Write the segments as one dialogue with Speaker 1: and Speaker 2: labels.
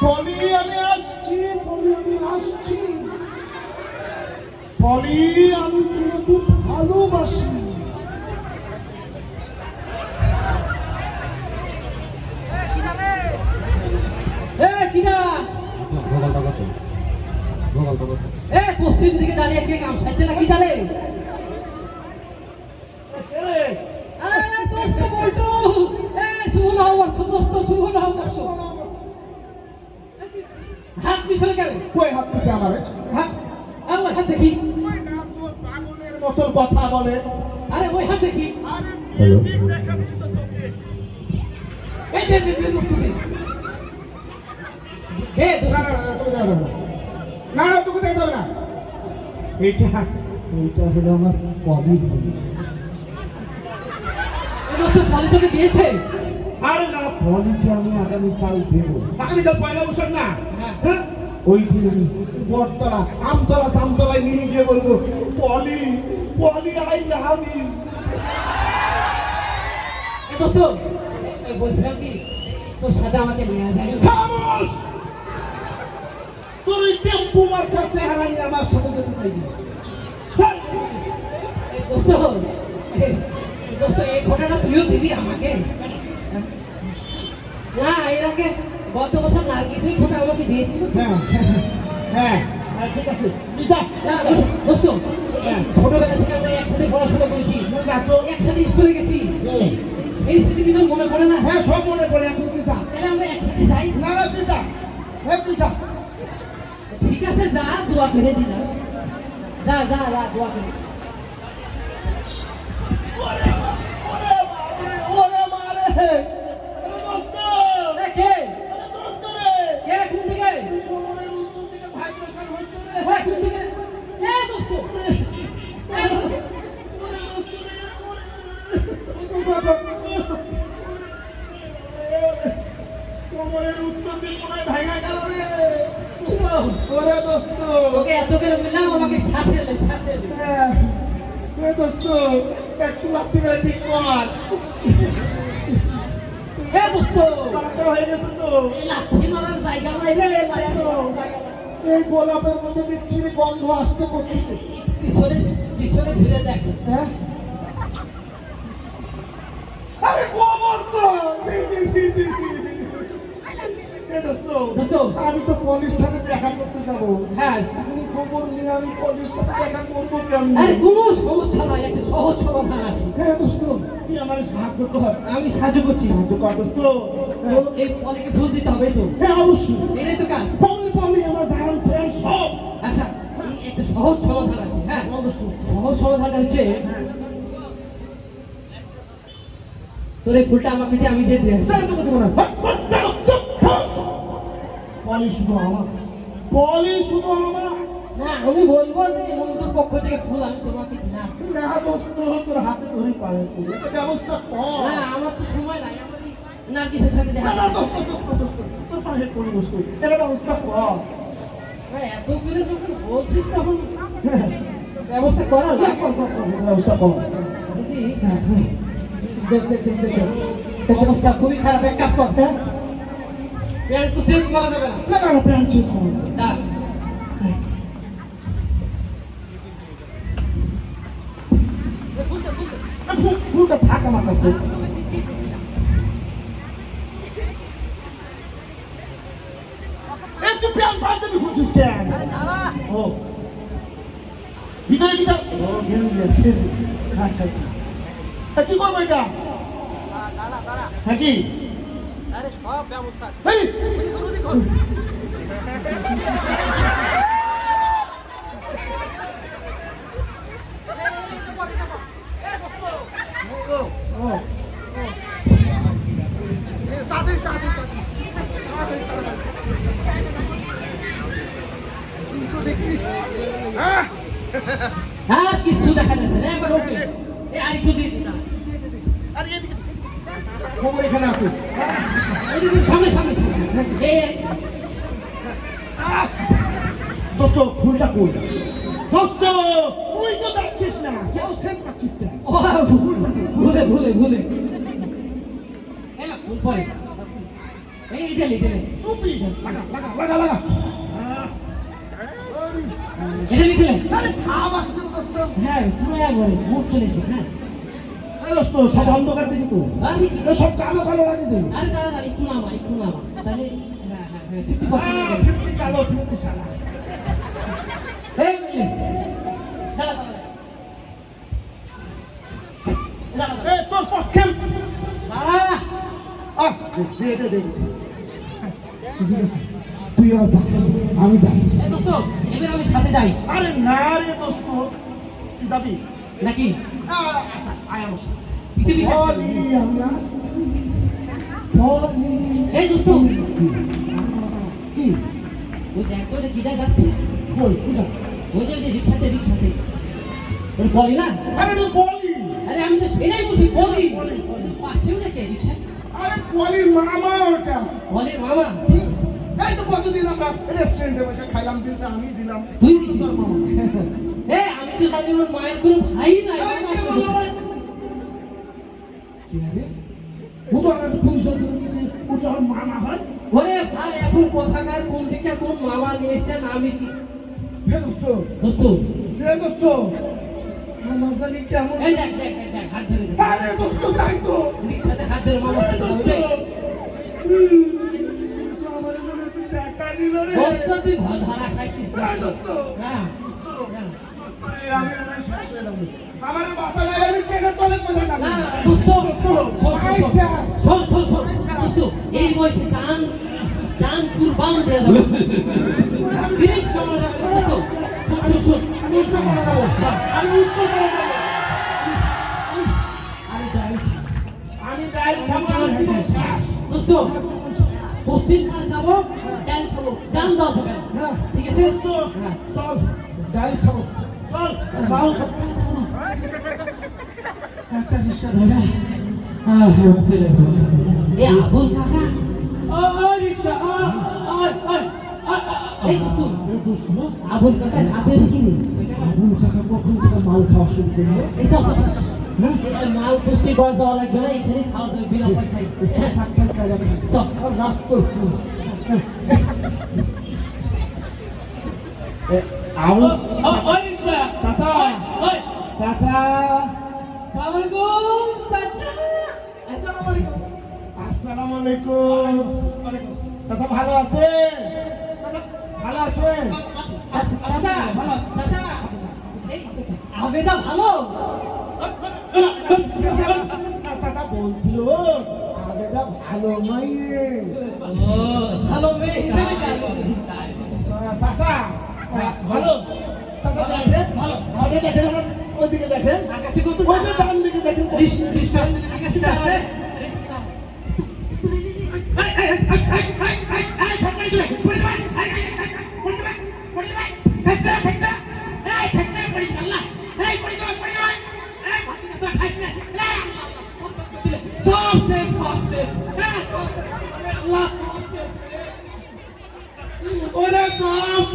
Speaker 1: পলি আমি আসছি, পলি আমি আসছি, পলি আমি তোমাকে ভালোবাসি।
Speaker 2: পশ্চিম দিকে দাঁড়িয়ে কে কাম সাজছে না কি দাঁড়ে? হাত পিছনে কেন?
Speaker 1: কই হাত পিছে আমার? হ্যাঁ
Speaker 2: আমার হাত দেখি।
Speaker 1: পাগলের মতো কথা বলে।
Speaker 2: আরে ওই হাত দেখি।
Speaker 1: আরে মিউজিক দেখাচ্ছি তো তোকে।
Speaker 2: এই দে
Speaker 1: না তোকে দেখতে হবে না। এইটা হলো আমার পলি।
Speaker 2: পলি তোকে দিয়েছে?
Speaker 1: আরে না, পলিকে আমি আগামীকাল দেবো। আগামীকাল পয়লা বছর না? হ্যাঁ, ওই দিন আমি বটতলা আমতলা সামতলায় নিয়ে গিয়ে বলবো, পলি পলি আই লাভ ইউ।
Speaker 2: বলছিলাম কি তোর সাথে আমাকে নিয়ে যাবি?
Speaker 1: খামোশ! তুই টেম্পু মার্কা চেহারা নিয়ে আমার সাথে যেতে চাইবি?
Speaker 2: দোস্ত এই ঘটনা তুইও দিবি আমাকে? না এর আগে গত বছর নার্গিসের ফটো আমাকে দিয়েছিল।
Speaker 1: হ্যাঁ ঠিক আছে
Speaker 2: দোস্ত, ছোটবেলা থেকে আমরা একসাথে পড়াশোনা করেছি, একসাথে স্কুলে গেছি, এই স্মৃতি তোর মনে পড়ে না?
Speaker 1: হ্যাঁ সব মনে পড়ে। এখন তুই যা।
Speaker 2: তাহলে আমরা একসাথে যাই।
Speaker 1: না তুই যা। হ্যাঁ তুই যা।
Speaker 2: ঠিক আছে যা, দোয়া করে দিলাম। যা দোয়া করে।
Speaker 1: একটু রাত্রি বেলা ঠিক কর। এই গোলাপের মধ্যে বিচ্ছিরি গন্ধ আসছে কোথেকে?
Speaker 2: পিছনে ঘুরে দেখ।
Speaker 1: হ্যাঁ আরে গোবর তো। আমি তো পলির সাথে দেখা করতে যাবো।
Speaker 2: হ্যাঁ
Speaker 1: এখন গোবর নিয়ে আমি পলির সাথে দেখা করবো কেমন?
Speaker 2: কোনো সমস্যা নাই, একটা সহজ সমাধান আছে।
Speaker 1: হ্যাঁ দোস্ত, তুই আমার সাহায্য কর।
Speaker 2: আমি সাহায্য করছি।
Speaker 1: সাহায্য কর দোস্ত।
Speaker 2: এই পলিকে ফুল দিতে হবে তো?
Speaker 1: হ্যাঁ অবশ্যই।
Speaker 2: এটাই তো কাজ।
Speaker 1: পলি আমার জান ফ্রেন্ড সব।
Speaker 2: আচ্ছা একটা সহজ সমাধান আছে। হ্যাঁ সহজ সমাধানটা হচ্ছে তোর এই ফুলটা আমাকে দিয়ে আমি দিয়ে দিয়েছি।
Speaker 1: পলি শুধু আমার, পলি শুধু আমার।
Speaker 2: না আমি বলবো যে বন্ধুর পক্ষ থেকে ফুল আমি তোমাকে দিলাম।
Speaker 1: না দোস্ত, তোর হাতে ধরে পায়ে তুই একটা ব্যবস্থা কর।
Speaker 2: না আমার তো সময় নাই, আমার নার্গিসের সাথে দেখা।
Speaker 1: না দোস্ত তোর পায়ে পড়ে বসতো, একটা ব্যবস্থা কর।
Speaker 2: এত করে যখন বলছিস তখন ব্যবস্থা করা না।
Speaker 1: ব্যবস্থা কর।
Speaker 2: অবস্থা খুবই খারাপ, এক কাজ কর। প্যান্ট তো চেঞ্জ করা যাবে না।
Speaker 1: না প্যান্ট চেঞ্জ কর
Speaker 2: না
Speaker 1: ফুলটা থাক আমার কাছে। একটু প্যান্ট পাঞ্জাবি খুঁজছিস কেন? ও ভিতরে ভিতরে আচ্ছা কি করবো এটা? হ্যাঁ কি
Speaker 2: সব ব্যবস্থা হ্যাঁ কিছু দেখা যাচ্ছে না। একবার ওকে আরেকটু দিন না।
Speaker 1: খবর এখানে আছে।
Speaker 2: সামনে সামনে
Speaker 1: দোস্ত ফুলটা কই? দোস্ত তুই তো যাচ্ছিস না, কেউ সেট পাচ্ছিস না।
Speaker 2: ভুলে ভুলে ভুলে ফুল পরে এই ইটালি
Speaker 1: টুপি লাগা লাগা লাগা লাগা
Speaker 2: ইটালি
Speaker 1: আরে খাব আসছে তো দোস্ত
Speaker 2: হ্যাঁ পুরো একবারে মুখ চলেছে হ্যাঁ
Speaker 1: এই দোস্ত সব অন্ধকার দেখি তো
Speaker 2: আরে কি
Speaker 1: এই সব কালো কালো লাগছে
Speaker 2: আরে দাঁড়া একটু নামা তাহলে হ্যাঁ
Speaker 1: 50 কালো 50 সালা
Speaker 2: এই দাঁড়া
Speaker 1: এই তোর পক্ষে
Speaker 2: দাঁড়া
Speaker 1: দে তুই যা আমি যাই
Speaker 2: এই দোস্ত এবার আমি সাথে যাই
Speaker 1: আরে না রে দোস্ত তুই যাবি
Speaker 2: নাকি
Speaker 1: আচ্ছা আয় আমার
Speaker 2: পিছে
Speaker 1: বলি আমি আসছি বলি
Speaker 2: এই দোস্ত
Speaker 1: কি
Speaker 2: ওই দেখ তো এটা কিটা যাচ্ছে
Speaker 1: বল কুড়া
Speaker 2: ওই যে রিক্সাতে ওই বলি না
Speaker 1: আরে তুই বলি
Speaker 2: আরে আমি তো সেটাই বলছি বলি পাশেও নাকি রিক্সা
Speaker 1: আরে বলির মামা ওটা
Speaker 2: বলির মামা
Speaker 1: এই তো কতদিন আমরা রেস্টুরেন্টে বসে খাইলাম বিলটা আমি দিলাম
Speaker 2: তুই দিছিস
Speaker 1: তোর মামা
Speaker 2: আমি তো জানি ওর মায়ের কোনো ভাই নাই
Speaker 1: কি আরে ও তো আমাকে পরিচয় করে দিয়েছে ও তো আমার মামা হয়
Speaker 2: ওরে ভাই এখন কোথাকার কোন দিকে কোন মামা নিয়ে এসছেন আমি কি
Speaker 1: হে দোস্ত
Speaker 2: দোস্ত
Speaker 1: হে দোস্ত আমার জানি কেমন
Speaker 2: এই দেখ হাত ধরে দে
Speaker 1: আরে দোস্ত তাই তো
Speaker 2: রিক্সাতে হাত ধরে মামা
Speaker 1: আরে দোস্ত
Speaker 2: হবে
Speaker 1: তো আমার মনে হচ্ছে চাকা দিল রে
Speaker 2: দোস্ত তুই ধরা খাইছিস
Speaker 1: আরে দোস্ত
Speaker 2: হ্যাঁ
Speaker 1: আমি শেষ হয়ে যাবো আমার বাসা নাই আমি ট্রেনের তলে পড়ে
Speaker 2: না
Speaker 1: যাবো
Speaker 2: দোস্ত
Speaker 1: আইসা
Speaker 2: শোন দোস্ত এই বয়সে জান কুরবান দেয়া যাবে ঠিক সময় যাবে দোস্ত শোন
Speaker 1: আমি উত্তর করে যাবো আমি উত্তর করে যাবো আমি ডাইল খাবো
Speaker 2: দোস্ত পশ্চিম পাড়ে যাবো ডাল খাবো ডাল দাও যাবে
Speaker 1: হ্যাঁ
Speaker 2: ঠিক আছে
Speaker 1: দোস্ত চল ডাইল খাবো চল ডাল খাবো একটা রিক্সা ধরে চলে যাবো
Speaker 2: এ আবুল কাকা
Speaker 1: রিক্সা
Speaker 2: এই দোস্ত
Speaker 1: দোস্ত
Speaker 2: আবুল কাকা হাতে কি নেই
Speaker 1: আবুল কাকা কখন থেকে মাল খাওয়া শুরু করলো
Speaker 2: এই সব
Speaker 1: হ্যাঁ
Speaker 2: মাল পুষ্টি করে দেওয়া লাগবে না এখানে খাওয়া যাবে বিনা পয়সায়
Speaker 1: সাতটায় কাজে
Speaker 2: চল।
Speaker 1: আর রাত তো আবুল চাচা চাচা
Speaker 2: আসসালামু চাচা
Speaker 1: আসসালামু আলাইকুম চাচা ভালো আছেন চাচা ভালো আছেন
Speaker 2: চাচা ভালো চাচা এই আবেদা ভালো
Speaker 1: চাচা বলছিল আবেদা ভালো মাইয়ে
Speaker 2: ভালো মেয়ে হিসেবে
Speaker 1: চাচা ভালো চাচা দেখেন ভালো দেখেন ওইদিকে দেখেন
Speaker 2: আকাশে কত
Speaker 1: ওই যে ডান দিকে দেখেন
Speaker 2: বিশ্বাস আকাশে আছে
Speaker 1: ওরা সব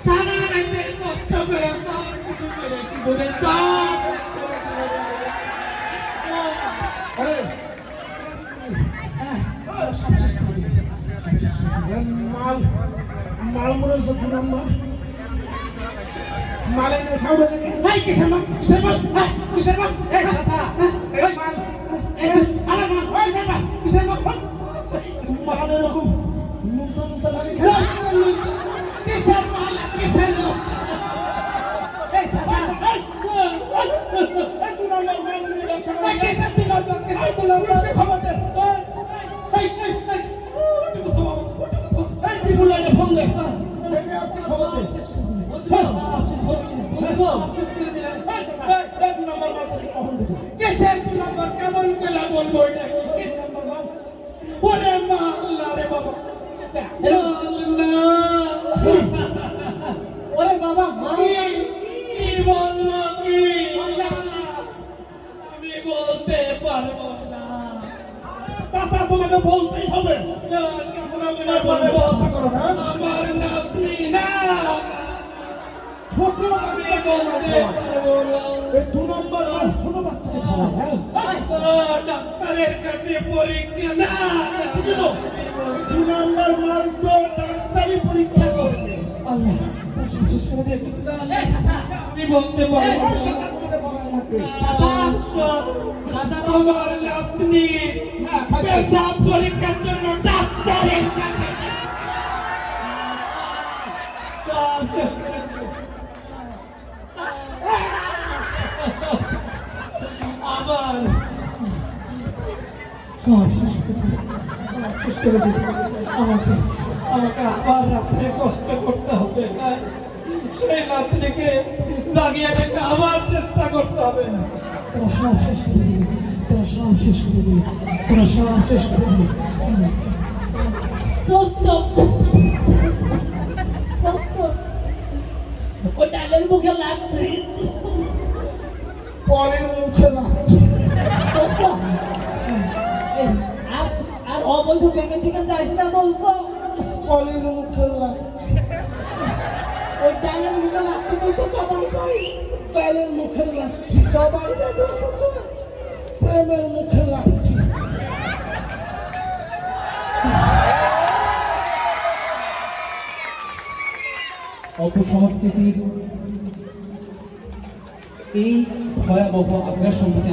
Speaker 1: সারা রাতের কষ্ট করে সব কিছু করেছি বলে সব মাল মাল মনে হচ্ছে দু নম্বর মালের সাউন্ড কিসের মাল কিসের মাল কিসের মাল
Speaker 2: এই চাচা
Speaker 1: এই মাল আমার মাল কিসের মাল কিসের মাল মাল এরকম নুনতা নুনতা লাগে কিসের মাল কিসের মাল
Speaker 2: এই চাচা
Speaker 1: দু নম্বর মাল নিয়ে ব্যবসা করে কিসের দু নম্বর কিসের দু নম্বর খবর দে কি বললে ফোন দে খবর দে কিসের দু নম্বর কেমন পেলা বলবো এটা কি নম্বর ওরে মা আল্লাহ রে বাবা
Speaker 2: ওরে বাবা মা
Speaker 1: কি বলবো কি আমি বলতে পারবো না চাচা তোমাকে বলতেই হবে আমার নাতনি না ছোট আমি বলতে পারবো না এই দু নম্বর ছোট বাচ্চাকে খাওয়া হ্যাঁ
Speaker 3: ডাক্তারের কাছে পরীক্ষা না
Speaker 1: দু নাম্বার মাল তো ডাক্তারি পরীক্ষা করবে।
Speaker 3: আল্লাহ শেষ করে দিয়েছে। আমি বলতে পারবো না। আমার নাতনি পেশাব পরীক্ষার জন্য ডাক্তারের কাছে সব শেষ করে দিল। আবার শেষ করে দিল। আমাকে আবার রাত্রে কষ্ট করতে হবে। সেই নাতনিকে জাগিয়ে রেখে আবার চেষ্টা করতে হবে। তোরা সব শেষ করে দিল। তোরা সব শেষ করে দিল। তোরা সব শেষ করে দিল।
Speaker 2: দোস্ত ওই ডালের মুখে লাগছে
Speaker 1: পরের মুখে লাগছে।
Speaker 2: দোস্ত আর অবৈধ পেমেন্ট থেকে যাইস না দোস্ত
Speaker 1: পরের মুখে লাগছে।
Speaker 2: ওই ডালের মুখে লাগছে দোস্ত সবাই যাই
Speaker 1: তালের মুখে লাগছে।
Speaker 2: সবাই যাই দোস্ত
Speaker 1: প্রেমের মুখে লাগছে।
Speaker 3: অপসংস্কৃতির এই ভয়াবহ আগ্রাসন থেকে